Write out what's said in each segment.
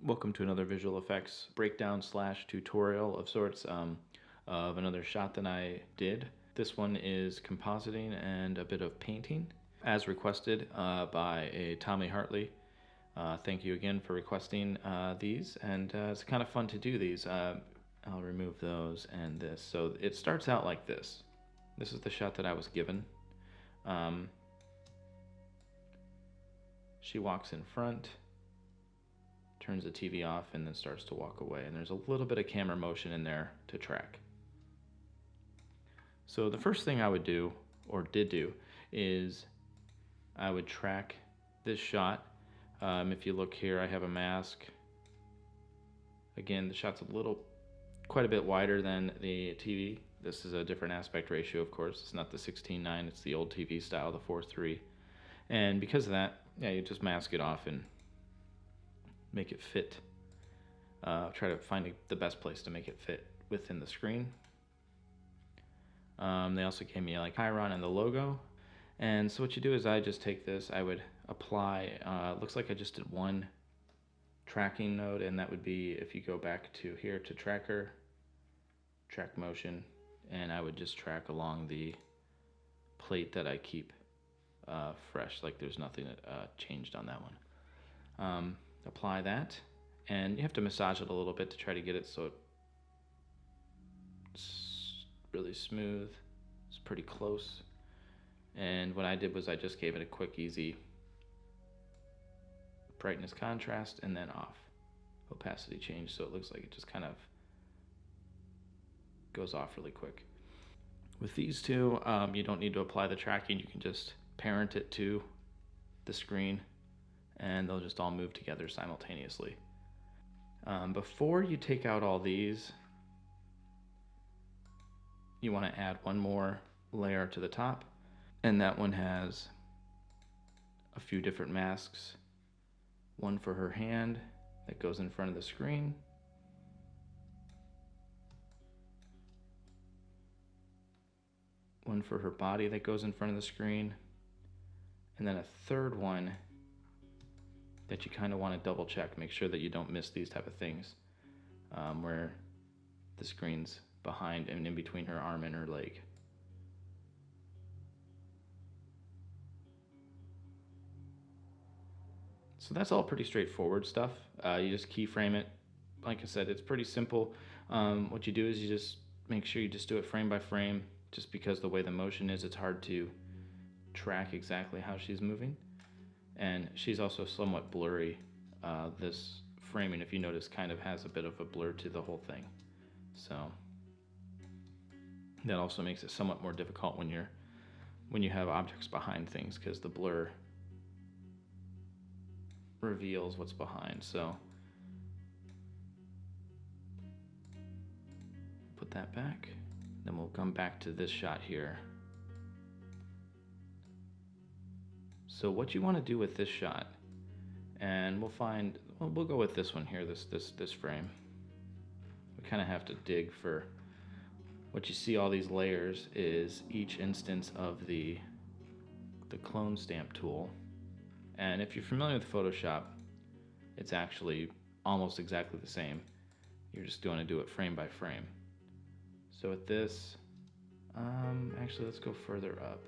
Welcome to another visual effects breakdown slash tutorial of sorts of another shot that I did. This one is compositing and a bit of painting as requested by a Tommy Hartley. Thank you again for requesting these, and it's kind of fun to do these. I'll remove those and this. So it starts out like this. This is the shot that I was given. She walks in front, turns the TV off, and then starts to walk away. And there's a little bit of camera motion in there to track. So the first thing I would do, or did do, is I would track this shot. If you look here, I have a mask. Again, the shot's quite a bit wider than the TV. This is a different aspect ratio, of course. It's not the 16:9, it's the old TV style, the 4:3. And because of that, yeah, you just mask it off and make it fit. Try to find the best place to make it fit within the screen. They also gave me like Chiron and the logo. And so what you do is I just take this, I would apply, looks like I just did one tracking node, and that would be if you go back to here to tracker, track motion, and I would just track along the plate that I keep fresh, like there's nothing changed on that one. Apply that, and you have to massage it a little bit to try to get it so it's really smooth. It's pretty close. And what I did was I just gave it a quick, easy brightness contrast and then off. Opacity change, so it looks like it just kind of goes off really quick. With these two, you don't need to apply the tracking. You can just parent it to the screen and they'll just all move together simultaneously. Before you take out all these, you want to add one more layer to the top, and that one has a few different masks. One for her hand that goes in front of the screen. One for her body that goes in front of the screen. And then a third one that you kind of want to double check, make sure that you don't miss these type of things, where the screen's behind and in between her arm and her leg. So that's all pretty straightforward stuff. You just keyframe it. Like I said, it's pretty simple. What you do is you just make sure you just do it frame by frame, just because the way the motion is, it's hard to track exactly how she's moving. And she's also somewhat blurry. This framing, if you notice, kind of has a bit of a blur to the whole thing. So that also makes it somewhat more difficult when you have objects behind things, because the blur reveals what's behind. So put that back. Then we'll come back to this shot here. So what you want to do with this shot, and we'll go with this one here, this frame. We kind of have to dig for what you see. All these layers is each instance of the clone stamp tool. And if you're familiar with Photoshop, it's actually almost exactly the same. You're just going to do it frame by frame. So with this, actually let's go further up.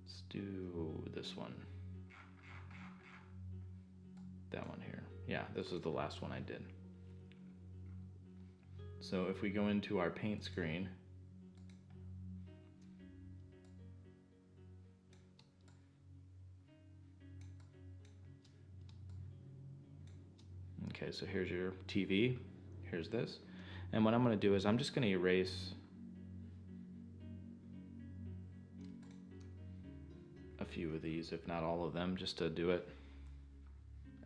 Let's do this one. That one here. Yeah, this is the last one I did. So if we go into our paint screen, okay, so here's your TV, here's this. And what I'm going to do is I'm just going to erase a few of these, if not all of them, just to do it.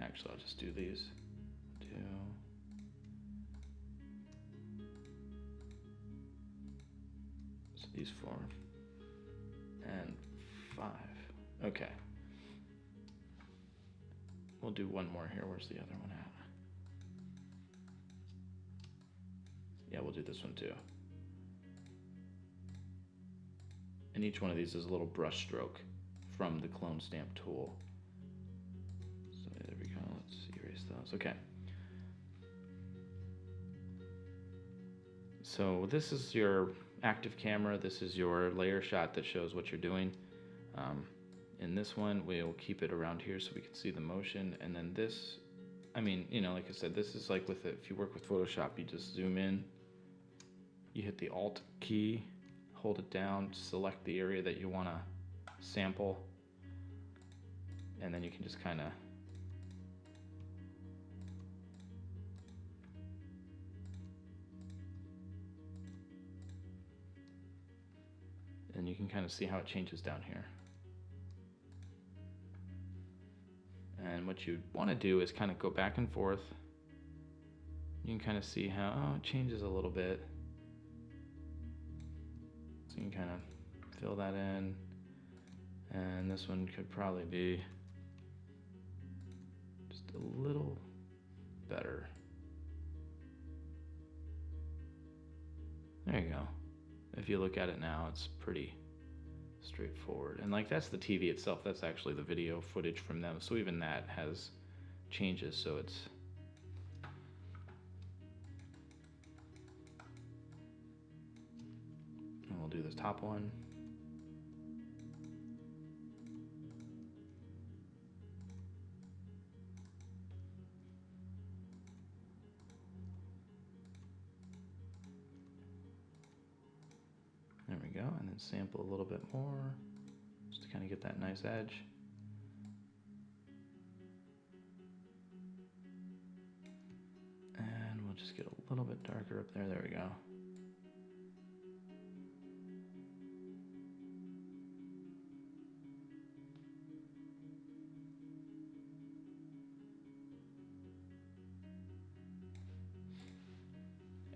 Actually, I'll just do these. So these 4 and 5. Okay. We'll do one more here. Where's the other one at? Yeah, we'll do this one too. And each one of these is a little brush stroke from the clone stamp tool. So there we go. Let's erase those. Okay. So this is your active camera. This is your layer shot that shows what you're doing. In this one, we'll keep it around here so we can see the motion. And then this, I mean, you know, like I said, this is like with it, if you work with Photoshop, you just zoom in, you hit the Alt key, hold it down, select the area that you want to sample, and then you can just kind of see how it changes down here. And what you want to do is kind of go back and forth. You can kind of see how, oh, it changes a little bit. So you can kind of fill that in. And this one could probably be just a little better. There you go. If you look at it now, it's pretty straightforward. And like, that's the TV itself. That's actually the video footage from them. So even that has changes. So it's, and we'll do this top one. There we go, and then sample a little bit more, just to kind of get that nice edge. And we'll just get a little bit darker up there, there we go.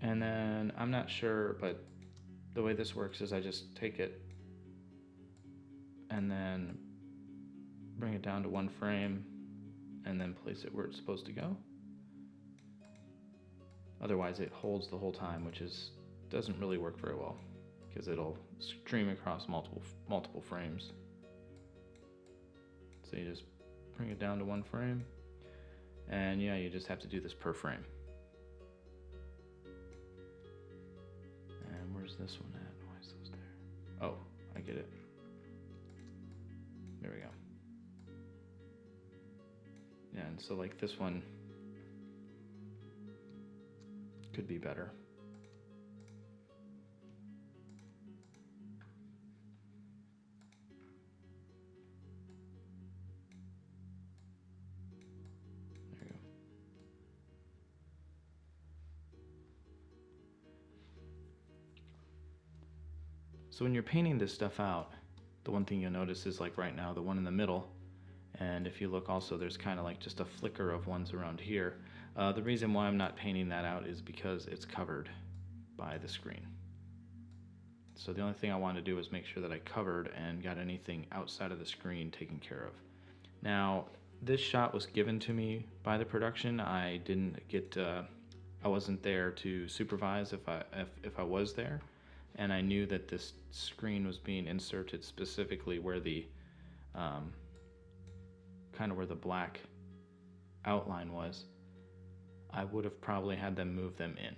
And then, I'm not sure, but the way this works is I just take it and then bring it down to one frame and then place it where it's supposed to go. Otherwise it holds the whole time, which doesn't really work very well because it'll stream across multiple frames. So you just bring it down to one frame, and yeah, you just have to do this per frame. Where's this one at? Why is this there? Oh, I get it. There we go. Yeah, and so like this one could be better. There you go. So when you're painting this stuff out, the one thing you'll notice is like right now, the one in the middle, and if you look also, there's kind of like just a flicker of ones around here. The reason why I'm not painting that out is because it's covered by the screen. So the only thing I wanted to do was make sure that I covered and got anything outside of the screen taken care of. Now, this shot was given to me by the production. I didn't get, I wasn't there to supervise if I was there. And I knew that this screen was being inserted specifically where the kind of where the black outline was. I would have probably had them move them in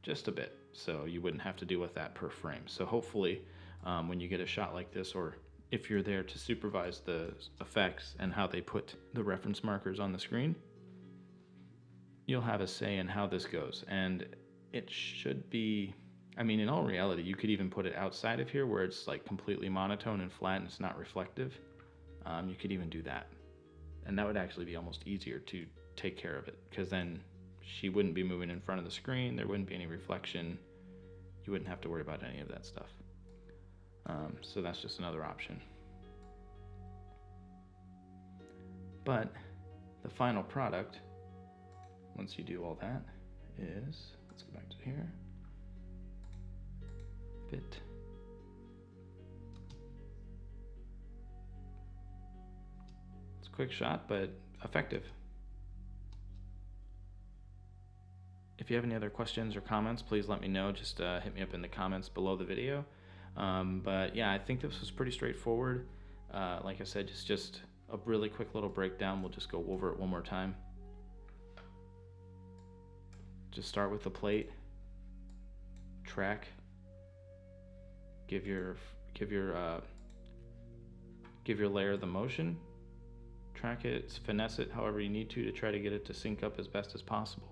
just a bit, so you wouldn't have to deal with that per frame. So hopefully when you get a shot like this, or if you're there to supervise the effects and how they put the reference markers on the screen, you'll have a say in how this goes. And it should be, I mean, in all reality, you could even put it outside of here where it's like completely monotone and flat and it's not reflective. You could even do that. And that would actually be almost easier to take care of it, because then she wouldn't be moving in front of the screen, there wouldn't be any reflection, you wouldn't have to worry about any of that stuff. So that's just another option. But the final product, once you do all that, is, let's go back to here, fit. It's a quick shot, but effective. If you have any other questions or comments, please let me know. Just hit me up in the comments below the video. But yeah, I think this was pretty straightforward. Like I said, just a really quick little breakdown. We'll just go over it one more time. Just start with the plate, track, give your layer the motion, track it, finesse it however you need to try to get it to sync up as best as possible.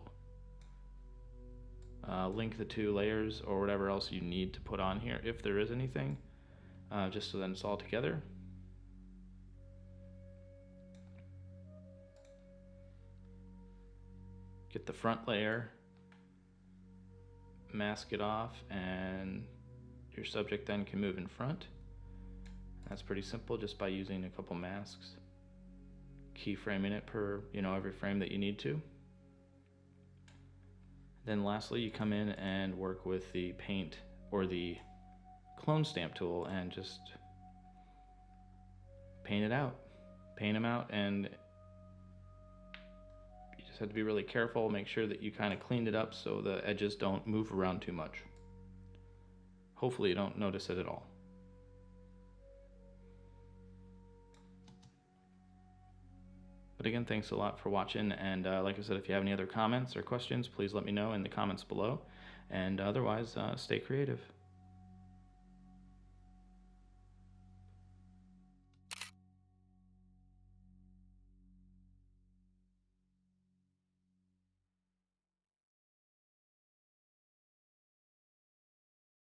Link the two layers or whatever else you need to put on here, if there is anything, just so then it's all together. Get the front layer, mask it off, and your subject then can move in front. That's pretty simple, just by using a couple masks, keyframing it per, every frame that you need to. Then lastly, you come in and work with the paint or the clone stamp tool and just paint it out. Paint them out, and you just have to be really careful, make sure that you kind of cleaned it up so the edges don't move around too much. Hopefully you don't notice it at all. But again, thanks a lot for watching, and like I said, if you have any other comments or questions, please let me know in the comments below, and otherwise, stay creative.